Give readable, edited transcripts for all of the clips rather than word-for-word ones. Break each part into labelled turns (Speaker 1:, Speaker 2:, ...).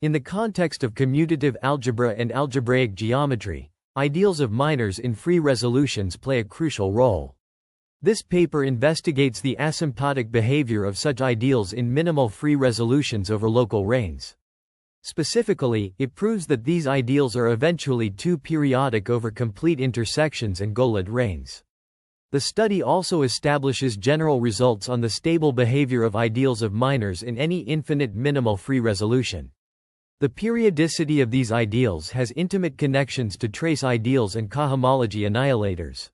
Speaker 1: In the context of commutative algebra and algebraic geometry, ideals of minors in free resolutions play a crucial role. This paper investigates the asymptotic behavior of such ideals in minimal free resolutions over local rings. Specifically, it proves that these ideals are eventually two-periodic over complete intersections and Golod rings. The study also establishes general results on the stable behavior of ideals of minors in any infinite minimal free resolution. The periodicity of these ideals has intimate connections to trace ideals and cohomology annihilators.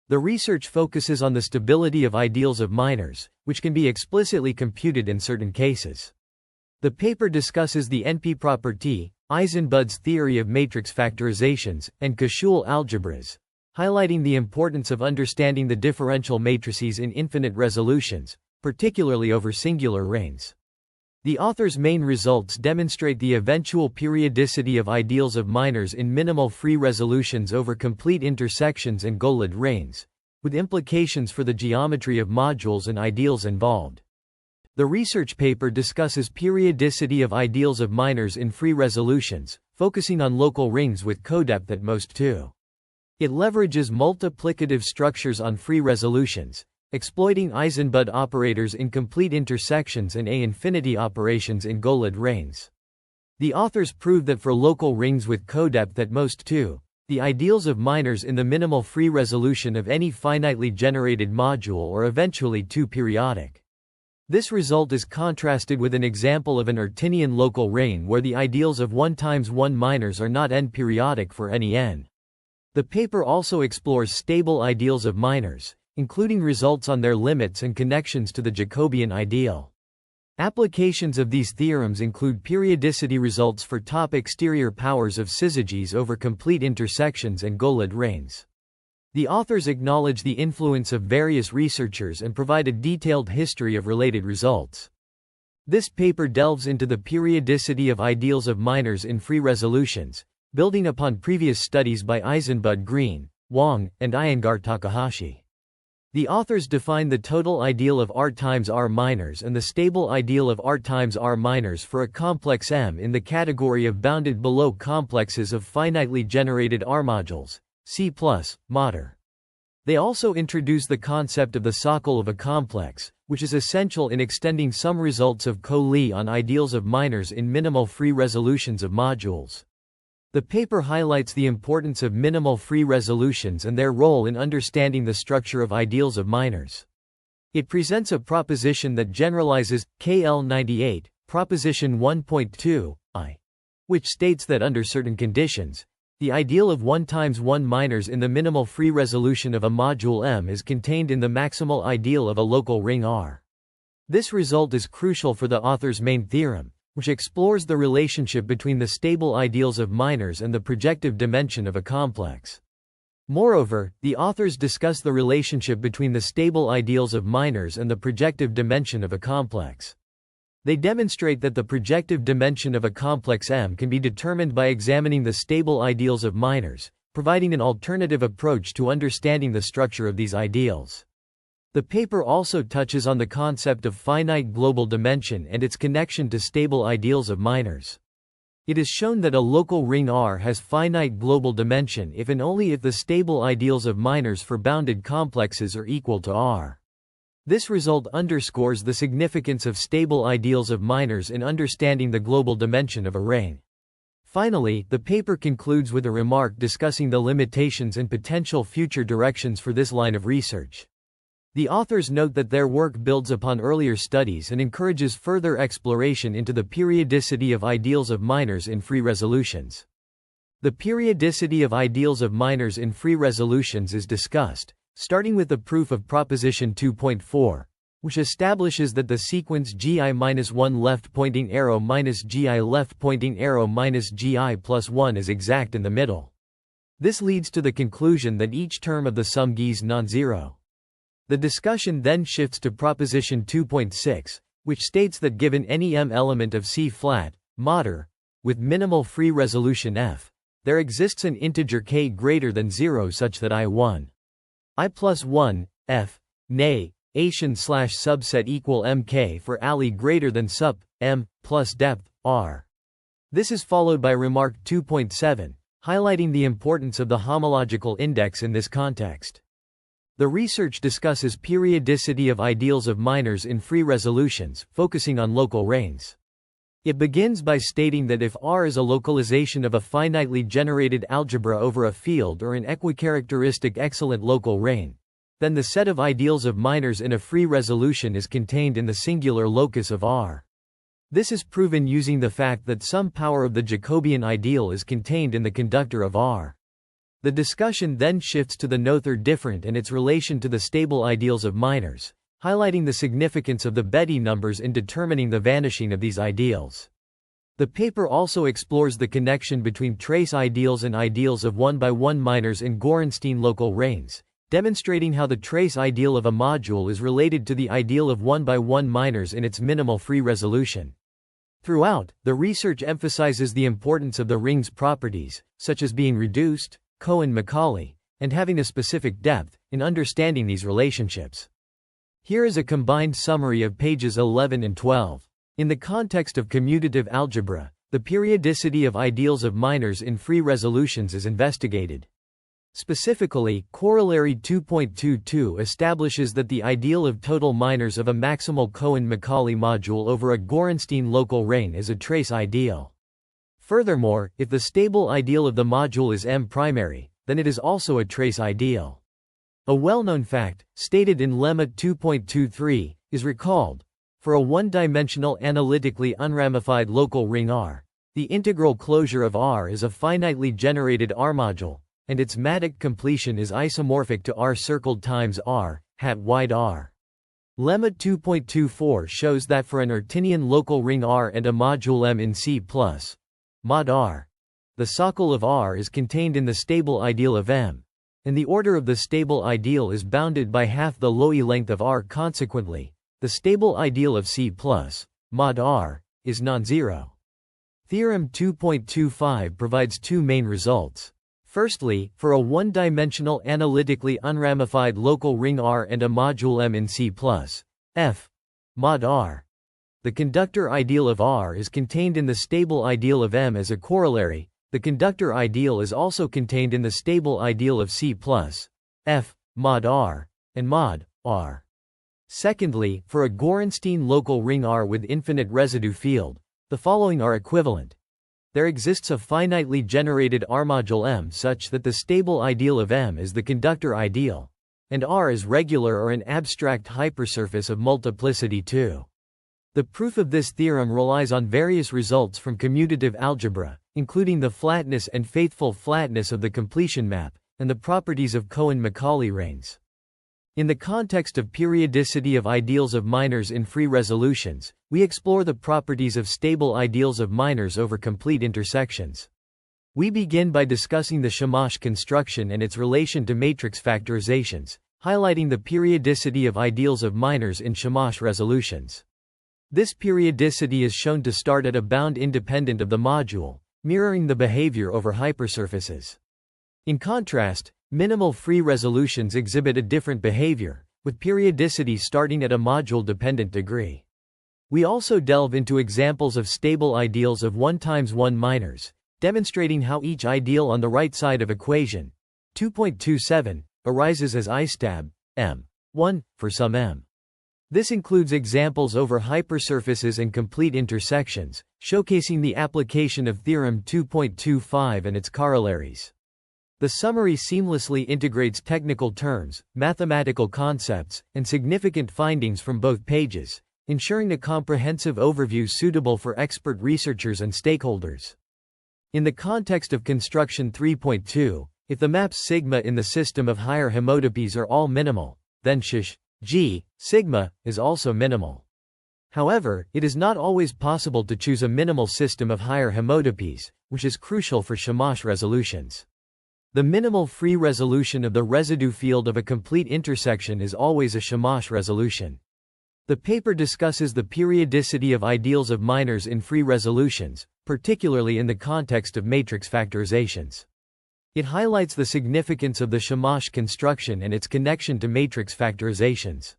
Speaker 1: The research focuses on the stability of ideals of minors, which can be explicitly computed in certain cases. The paper discusses the NP property, Eisenbud's theory of matrix factorizations, and Koszul algebras, highlighting the importance of understanding the differential matrices in infinite resolutions, particularly over singular rings. The author's main results demonstrate the eventual periodicity of ideals of minors in minimal free resolutions over complete intersections and Golod rings, with implications for the geometry of modules and ideals involved. The research paper discusses periodicity of ideals of minors in free resolutions, focusing on local rings with codepth at most 2. It leverages multiplicative structures on free resolutions, exploiting Eisenbud operators in complete intersections and A-infinity operations in Golod rings. The authors prove that for local rings with codepth at most 2, the ideals of minors in the minimal free resolution of any finitely generated module are eventually two-periodic. This result is contrasted with an example of an Artinian local ring where the ideals of 1 times 1 minors are not n-periodic for any n. The paper also explores stable ideals of minors, including results on their limits and connections to the Jacobian ideal. Applications of these theorems include periodicity results for top exterior powers of syzygies over complete intersections and Golod rings. The authors acknowledge the influence of various researchers and provide a detailed history of related results. This paper delves into the periodicity of ideals of minors in free resolutions, building upon previous studies by Eisenbud Green, Wang, and Iyengar Takahashi. The authors define the total ideal of R times R minors and the stable ideal of R times R minors for a complex M in the category of bounded below complexes of finitely generated R modules, C+, mater. They also introduce the concept of the socle of a complex, which is essential in extending some results of Co-Lie on ideals of minors in minimal free resolutions of modules. The paper highlights the importance of minimal free resolutions and their role in understanding the structure of ideals of minors. It presents a proposition that generalizes KL98, proposition 1.2, I, which states that under certain conditions, the ideal of 1 times 1 minors in the minimal free resolution of a module M is contained in the maximal ideal of a local ring R. This result is crucial for the author's main theorem, which explores the relationship between the stable ideals of minors and the projective dimension of a complex. Moreover, the authors discuss the relationship between the stable ideals of minors and the projective dimension of a complex. They demonstrate that the projective dimension of a complex M can be determined by examining the stable ideals of minors, providing an alternative approach to understanding the structure of these ideals. The paper also touches on the concept of finite global dimension and its connection to stable ideals of minors. It is shown that a local ring R has finite global dimension if and only if the stable ideals of minors for bounded complexes are equal to R. This result underscores the significance of stable ideals of minors in understanding the global dimension of a ring. Finally, the paper concludes with a remark discussing the limitations and potential future directions for this line of research. The authors note that their work builds upon earlier studies and encourages further exploration into the periodicity of ideals of minors in free resolutions. The periodicity of ideals of minors in free resolutions is discussed, starting with the proof of proposition 2.4, which establishes that the sequence gi-1 left-pointing arrow minus gi left-pointing arrow minus gi plus 1 is exact in the middle. This leads to the conclusion that each term of the sum gi is non-zero. The discussion then shifts to proposition 2.6, which states that given any M element of C-flat, mater, with minimal free resolution F, there exists an integer k greater than 0 such that I1, I plus 1, F, nay, Asian/subset equal mk for alley greater than sup, m, plus depth, r. This is followed by remark 2.7, highlighting the importance of the homological index in this context. The research discusses periodicity of ideals of minors in free resolutions, focusing on local reigns. It begins by stating that if R is a localization of a finitely generated algebra over a field or an equicharacteristic excellent local reign, then the set of ideals of minors in a free resolution is contained in the singular locus of R. This is proven using the fact that some power of the Jacobian ideal is contained in the conductor of R. The discussion then shifts to the Noether different and its relation to the stable ideals of minors, highlighting the significance of the Betti numbers in determining the vanishing of these ideals. The paper also explores the connection between trace ideals and ideals of 1/1 minors in Gorenstein local reigns, demonstrating how the trace ideal of a module is related to the ideal of 1/1 minors in its minimal free resolution. Throughout, the research emphasizes the importance of the ring's properties, such as being reduced, Cohen-Macaulay, and having a specific depth, in understanding these relationships. Here is a combined summary of pages 11 and 12. In the context of commutative algebra, the periodicity of ideals of minors in free resolutions is investigated. Specifically, Corollary 2.22 establishes that the ideal of total minors of a maximal Cohen-Macaulay module over a Gorenstein local reign is a trace ideal. Furthermore, if the stable ideal of the module is M primary, then it is also a trace ideal. A well-known fact, stated in Lemma 2.23, is recalled. For a one-dimensional analytically unramified local ring R, the integral closure of R is a finitely generated R module, and its matic completion is isomorphic to R circled times R, hat wide R. Lemma 2.24 shows that for an Artinian local ring R and a module M in C+, mod R, the socle of R is contained in the stable ideal of M, and the order of the stable ideal is bounded by half the Loewe length of R. Consequently, the stable ideal of C+, mod R, is non-zero. Theorem 2.25 provides two main results. Firstly, for a one-dimensional analytically unramified local ring R and a module M in C+, F, mod R, the conductor ideal of R is contained in the stable ideal of M. As a corollary, the conductor ideal is also contained in the stable ideal of C+, F, mod R, and mod R. Secondly, for a Gorenstein local ring R with infinite residue field, the following are equivalent. There exists a finitely generated R module M such that the stable ideal of M is the conductor ideal, and R is regular or an abstract hypersurface of multiplicity 2. The proof of this theorem relies on various results from commutative algebra, including the flatness and faithful flatness of the completion map, and the properties of Cohen-Macaulay reigns. In the context of periodicity of ideals of minors in free resolutions, we explore the properties of stable ideals of minors over complete intersections. We begin by discussing the Shamash construction and its relation to matrix factorizations, highlighting the periodicity of ideals of minors in Shamash resolutions. This periodicity is shown to start at a bound independent of the module, mirroring the behavior over hypersurfaces. In contrast, minimal free resolutions exhibit a different behavior, with periodicity starting at a module-dependent degree. We also delve into examples of stable ideals of 1×1 minors, demonstrating how each ideal on the right side of equation 2.27 arises as istab M1 for some M. This includes examples over hypersurfaces and complete intersections, showcasing the application of Theorem 2.25 and its corollaries. The summary seamlessly integrates technical terms, mathematical concepts, and significant findings from both pages, ensuring a comprehensive overview suitable for expert researchers and stakeholders. In the context of construction 3.2, if the maps sigma in the system of higher homotopes are all minimal, then G, sigma, is also minimal. However, it is not always possible to choose a minimal system of higher homotopes, which is crucial for Shamash resolutions. The minimal free resolution of the residue field of a complete intersection is always a Shamash resolution. The paper discusses the periodicity of ideals of minors in free resolutions, particularly in the context of matrix factorizations. It highlights the significance of the Shamash construction and its connection to matrix factorizations.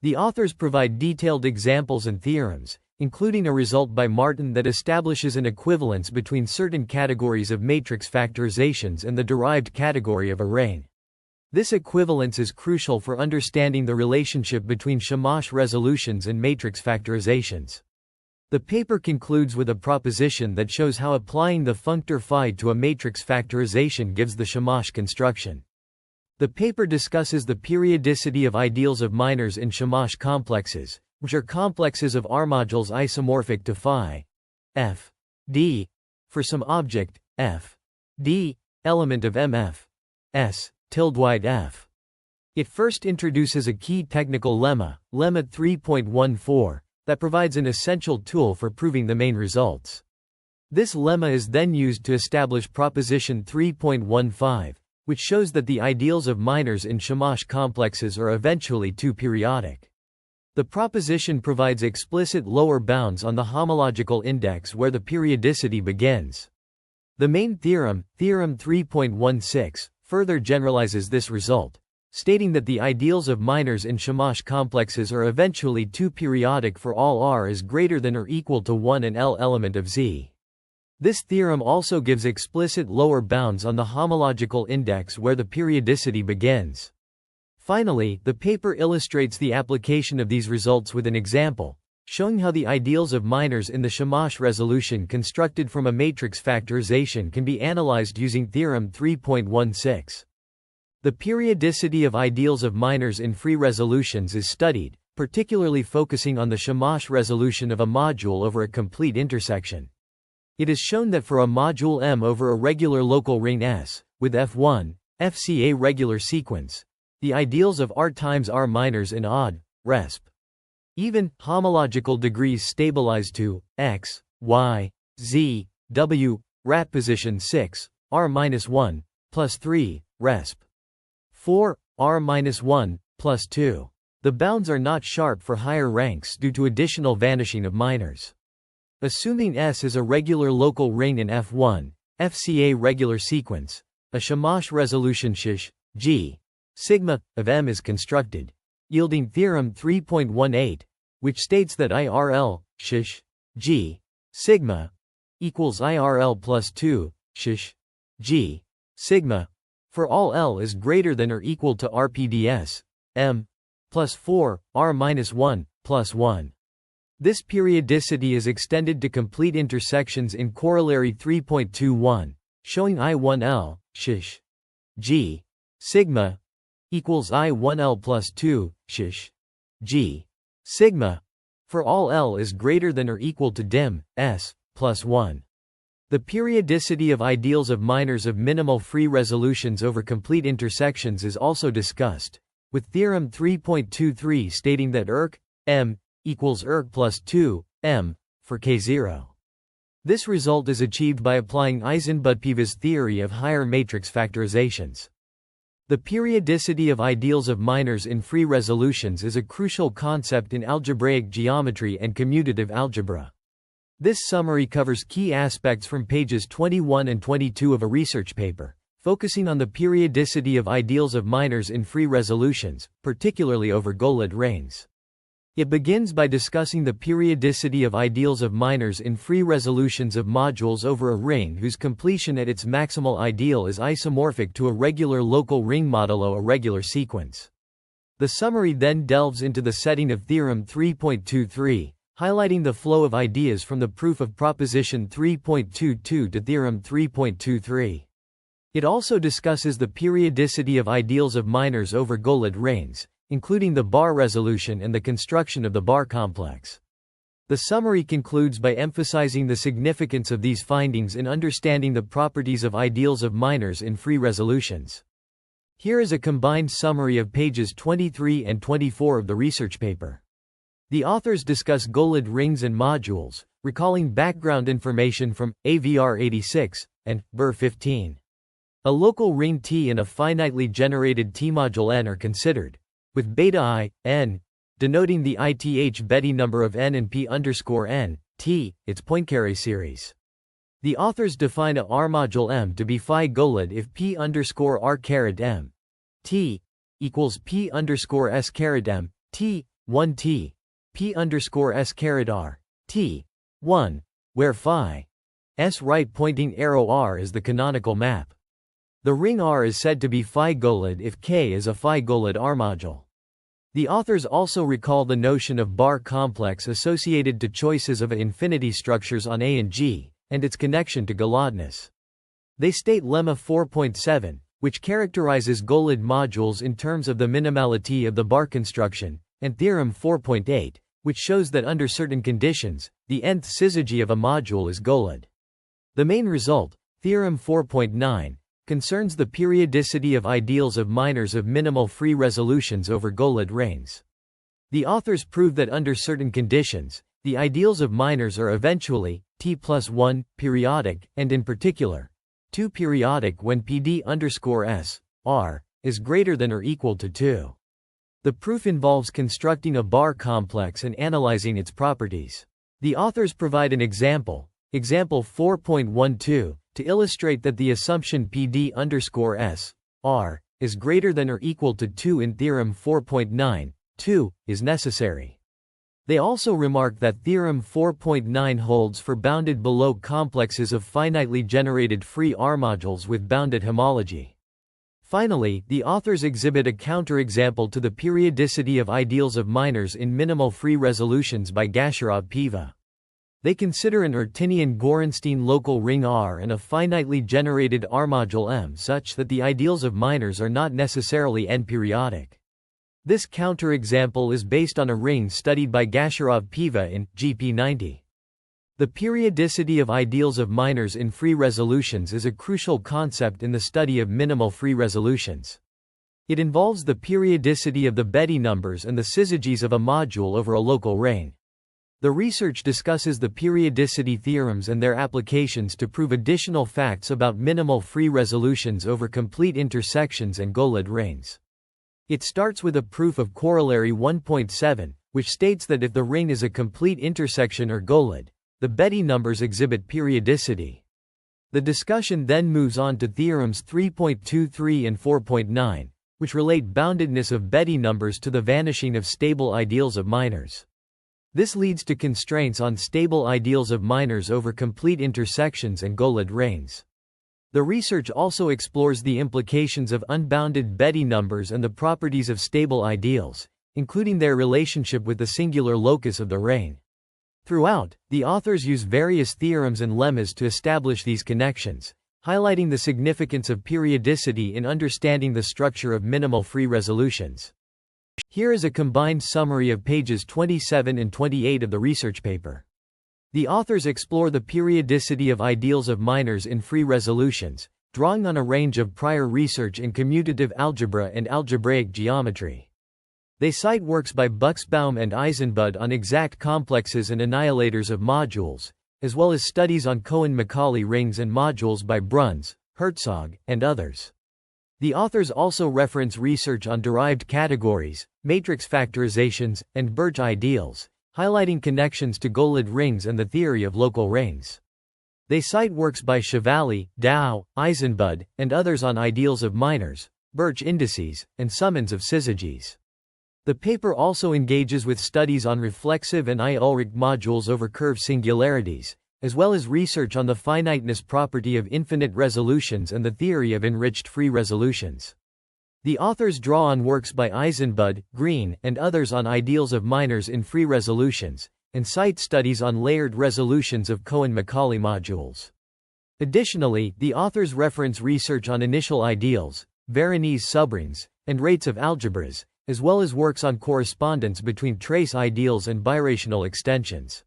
Speaker 1: The authors provide detailed examples and theorems, including a result by Martin that establishes an equivalence between certain categories of matrix factorizations and the derived category of a ring. This equivalence is crucial for understanding the relationship between Shamash resolutions and matrix factorizations. The paper concludes with a proposition that shows how applying the functor phi to a matrix factorization gives the Shamash construction. The paper discusses the periodicity of ideals of minors in Shamash complexes, which are complexes of R modules isomorphic to phi f d for some object f d element of MF S tilde f. It first introduces a key technical lemma, lemma 3.14, that provides an essential tool for proving the main results. This lemma is then used to establish proposition 3.15, which shows that the ideals of minors in Shamash complexes are eventually two-periodic. The proposition provides explicit lower bounds on the homological index where the periodicity begins. The main theorem, theorem 3.16, further generalizes this result, stating that the ideals of minors in Shamash complexes are eventually two-periodic for all R is greater than or equal to 1 and L element of Z. This theorem also gives explicit lower bounds on the homological index where the periodicity begins. Finally, the paper illustrates the application of these results with an example, showing how the ideals of minors in the Shamash resolution constructed from a matrix factorization can be analyzed using theorem 3.16. The periodicity of ideals of minors in free resolutions is studied, particularly focusing on the Shamash resolution of a module over a complete intersection. It is shown that for a module M over a regular local ring S, with F1, FCA regular sequence, the ideals of R times R minors in odd, resp. even, homological degrees stabilize to x, y, z, w, rat position 6, R-1, plus 3, resp. 4, R-1, plus 2. The bounds are not sharp for higher ranks due to additional vanishing of minors. Assuming S is a regular local ring in F1, FCA regular sequence, a Shamash resolution shish, G, sigma, of M is constructed, yielding theorem 3.18, which states that IRL, shish, G, sigma, equals IRL plus 2, shish, G, sigma, for all L is greater than or equal to RPDS, M, plus 4, R-1, plus 1. This periodicity is extended to complete intersections in corollary 3.21, showing I1L, shish, G, sigma, equals I1L plus 2, shish, G, sigma, for all L is greater than or equal to dim, S, plus 1. The periodicity of ideals of minors of minimal free resolutions over complete intersections is also discussed, with theorem 3.23 stating that ERK, M, equals ERK plus 2, M, for K0. This result is achieved by applying Eisenbud-Piva's theory of higher matrix factorizations. The periodicity of ideals of minors in free resolutions is a crucial concept in algebraic geometry and commutative algebra. This summary covers key aspects from pages 21 and 22 of a research paper, focusing on the periodicity of ideals of minors in free resolutions, particularly over Golod rings. It begins by discussing the periodicity of ideals of minors in free resolutions of modules over a ring whose completion at its maximal ideal is isomorphic to a regular local ring modulo a regular sequence. The summary then delves into the setting of theorem 3.23, highlighting the flow of ideas from the proof of proposition 3.22 to theorem 3.23. It also discusses the periodicity of ideals of minors over Golod rings, including the bar resolution and the construction of the bar complex. The summary concludes by emphasizing the significance of these findings in understanding the properties of ideals of minors in free resolutions. Here is a combined summary of pages 23 and 24 of the research paper. The authors discuss Golod rings and modules, recalling background information from AVR 86 and BR 15. A local ring T and a finitely generated T-module N are considered, with beta I, n, denoting the ith Betty number of n and p underscore n, t, its Poincare series. The authors define a R module M to be phi Golod if p underscore r caret m, t, equals p underscore s caret m, t, 1 t, p underscore s caret r, T 1, where phi s right pointing arrow R is the canonical map. The ring R is said to be phi Golod if K is a phi Golod R module. The authors also recall the notion of bar complex associated to choices of infinity structures on A and G, and its connection to Golodness. They state lemma 4.7, which characterizes Golod modules in terms of the minimality of the bar construction, and theorem 4.8, which shows that under certain conditions, the nth syzygy of a module is Golod. The main result, theorem 4.9, concerns the periodicity of ideals of minors of minimal free resolutions over Golod rings. The authors prove that under certain conditions, the ideals of minors are eventually T+1 periodic, and in particular, 2 periodic when PD_S R is greater than or equal to 2. The proof involves constructing a bar complex and analyzing its properties. The authors provide an example 4.12, to illustrate that the assumption PD_S R is greater than or equal to 2 in theorem 4.9, 2 is necessary. They also remark that theorem 4.9 holds for bounded below complexes of finitely generated free R modules with bounded homology. Finally, the authors exhibit a counterexample to the periodicity of ideals of minors in minimal free resolutions by Gasharov-Piva. They consider an Artinian-Gorenstein local ring R and a finitely generated R module M such that the ideals of minors are not necessarily n-periodic. This counterexample is based on a ring studied by Gasharov-Piva in GP90. The periodicity of ideals of minors in free resolutions is a crucial concept in the study of minimal free resolutions. It involves the periodicity of the Betti numbers and the syzygies of a module over a local ring. The research discusses the periodicity theorems and their applications to prove additional facts about minimal free resolutions over complete intersections and Golod rings. It starts with a proof of corollary 1.7, which states that if the ring is a complete intersection or Golod, the Betti numbers exhibit periodicity. The discussion then moves on to theorems 3.23 and 4.9, which relate boundedness of Betti numbers to the vanishing of stable ideals of minors. This leads to constraints on stable ideals of minors over complete intersections and Golod rings. The research also explores the implications of unbounded Betti numbers and the properties of stable ideals, including their relationship with the singular locus of the ring. Throughout, the authors use various theorems and lemmas to establish these connections, highlighting the significance of periodicity in understanding the structure of minimal free resolutions. Here is a combined summary of pages 27 and 28 of the research paper. The authors explore the periodicity of ideals of minors in free resolutions, drawing on a range of prior research in commutative algebra and algebraic geometry. They cite works by Buxbaum and Eisenbud on exact complexes and annihilators of modules, as well as studies on Cohen-Macaulay rings and modules by Bruns, Herzog, and others. The authors also reference research on derived categories, matrix factorizations, and Birch ideals, highlighting connections to Golod rings and the theory of local rings. They cite works by Chevalley, Dow, Eisenbud, and others on ideals of minors, Birch indices, and summons of syzygies. The paper also engages with studies on reflexive and I-Ulrich modules over curved singularities, as well as research on the finiteness property of infinite resolutions and the theory of enriched free resolutions. The authors draw on works by Eisenbud, Green, and others on ideals of minors in free resolutions, and cite studies on layered resolutions of Cohen-Macaulay modules. Additionally, the authors reference research on initial ideals, Veronese subrings, and rates of algebras, as well as works on correspondence between trace ideals and birational extensions.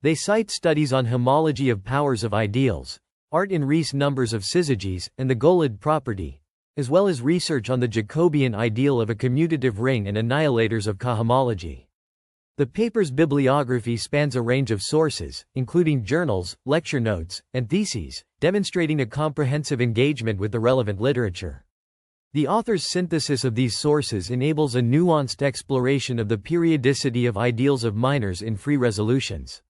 Speaker 1: They cite studies on homology of powers of ideals, Art and Rees numbers of syzygies, and the Golod property, as well as research on the Jacobian ideal of a commutative ring and annihilators of cohomology. The paper's bibliography spans a range of sources, including journals, lecture notes, and theses, demonstrating a comprehensive engagement with the relevant literature. The author's synthesis of these sources enables a nuanced exploration of the periodicity of ideals of minors in free resolutions.